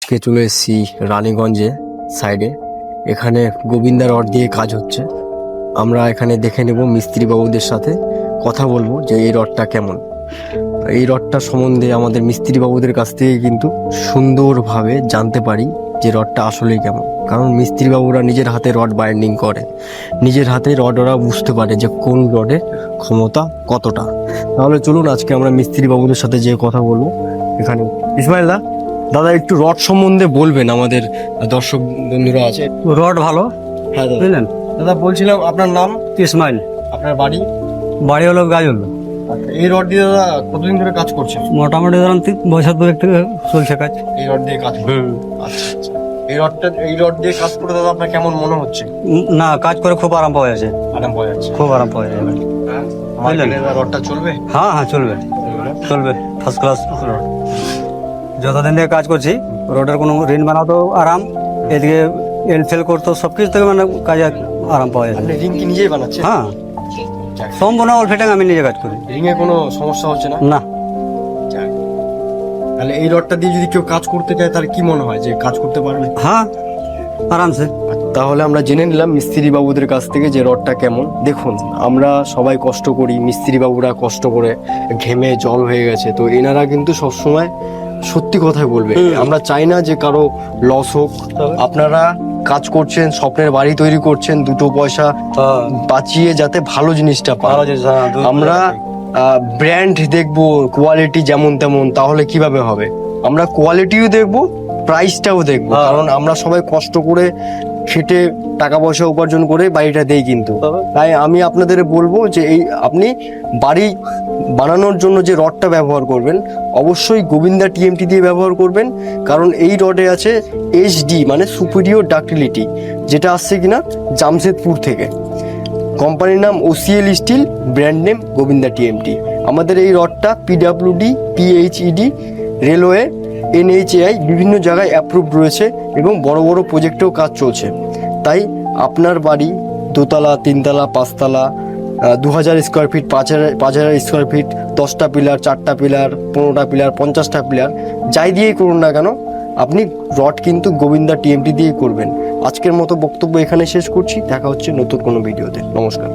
আজকে চলে এসেছি রানীগঞ্জে সাইডে। এখানে গোবিন্দা রড দিয়ে কাজ হচ্ছে। আমরা এখানে দেখে নেব, মিস্ত্রি বাবুদের সাথে কথা বলবো যে এই রডটা কেমন। এই রডটা সম্বন্ধে আমাদের মিস্ত্রি বাবুদের কাছ থেকে কিন্তু সুন্দরভাবে জানতে পারি যে রডটা আসলেই কেমন। কারণ মিস্ত্রি বাবুরা নিজের হাতে রড বাইন্ডিং করে, নিজের হাতে রড ওরা বুঝতে পারে যে কোন রডের ক্ষমতা কতটা। তাহলে চলুন আজকে আমরা মিস্ত্রি বাবুদের সাথে যে কথা বলবো। এখানে ইসমাইল দাদা একটু রড সম্বন্ধে বলবেন, আমাদের দর্শক বন্ধুরা আছে। রড ভালো। হ্যাঁ দাদা। বুঝলেন, দাদা বলছিলাম আপনার নাম? ইসমাইল। আপনার বাড়ি? বাড়ি হলো গাজল। এই রড দিয়ে দাদা কতদিন ধরে কাজ করছেন? মোটামুটি ধরুন 3 বছর ধরে থেকে চলছে কাজ। এই রড দিয়ে কাজ? আচ্ছা আচ্ছা। এই রড দিয়ে কাজ করে দাদা আপনার কেমন মনে হচ্ছে? না, কাজ করে খুব আরাম পাওয়া যাচ্ছে। আরাম পাওয়া যাচ্ছে? খুব আরাম পাওয়া যাচ্ছে। মার্কেটে রডটা চলবে? হ্যাঁ হ্যাঁ, চলবে চলবে, ফার্স্ট ক্লাস রড। যতদিন থেকে কাজ করছি রডের কোনো রিন বানাতেও আরাম, এদিকে এলফেল করতো, সব কিছু থেকে মানে কাজে আরাম পাওয়া যাচ্ছে। আপনি রিং কি নিজেই বানাচ্ছেন? হ্যাঁ, সম্পূর্ণ অল ফিটিং আমি নিজে কাজ করি। রিং এ কোনো সমস্যা হচ্ছে না? না। তাহলে এই রডটা দিয়ে যদি কেউ কাজ করতে চায় তাহলে কি মনে হয় যে কাজ করতে পারবে? হ্যাঁ, আরামসে। তাহলে আমরা জেনে নিলাম মিস্ত্রি বাবুদের কাছ থেকে যে রডটা কেমন। দেখুন, আমরা সবাই কষ্ট করি, মিস্ত্রি বাবুরা কষ্ট করে ঘেমে জল হয়ে গেছে, তো এনারা কিন্তু সবসময় সত্যি কথাই বলবে। আমরা চাই না যে কারো লস হোক। আপনারা কাজ করছেন, স্বপ্নের বাড়ি তৈরি করছেন, দুটো পয়সা বাঁচিয়ে যাতে ভালো জিনিসটা পান। আমরা ব্র্যান্ড দেখবো, কোয়ালিটি যেমন তেমন, তাহলে কিভাবে হবে? আমরা কোয়ালিটিও দেখবো, প্রাইসটাও দেখবো। কারণ আমরা সবাই কষ্ট করে খেটে টাকা পয়সা উপার্জন করে বাড়িটা দেই, কিন্তু তাই আমি আপনাদের বলবো যে এই আপনি বাড়ি বানানোর জন্য যে রডটা ব্যবহার করবেন অবশ্যই গোবিন্দা টিএমটি দিয়ে ব্যবহার করবেন। কারণ এই রডে আছে এইচডি মানে সুপিরিয়র ডাক্টিলিটি, যেটা আসছে কিনা জামশেদপুর থেকে। কোম্পানির নাম OCL steel, brand name Govinda TMT. আমাদের এই রডটা পিডাব্লিউডি, পিএইচইডি, রেলওয়ে, এনএইচএআই বিভিন্ন জায়গায় অ্যাপ্রুভড রয়েছে এবং বড় বড় প্রজেক্টেও কাজ চলছে। তাই আপনার বাড়ি দোতলা, 3তলা, 5তলা, 2000 স্কোয়ার ফিট, 5000 স্কোয়ার ফিট, 10টা পিলার, 4টা পিলার, 15টা পিলার, 50টা পিলার, যাই দিয়েই করুন না কেন, আপনি রড কিন্তু গোবিন্দা টিএমটি দিয়েই করবেন। আজকের মতো বক্তব্য এখানে শেষ করছি। দেখা হচ্ছে নতুন কোনো ভিডিওতে। নমস্কার।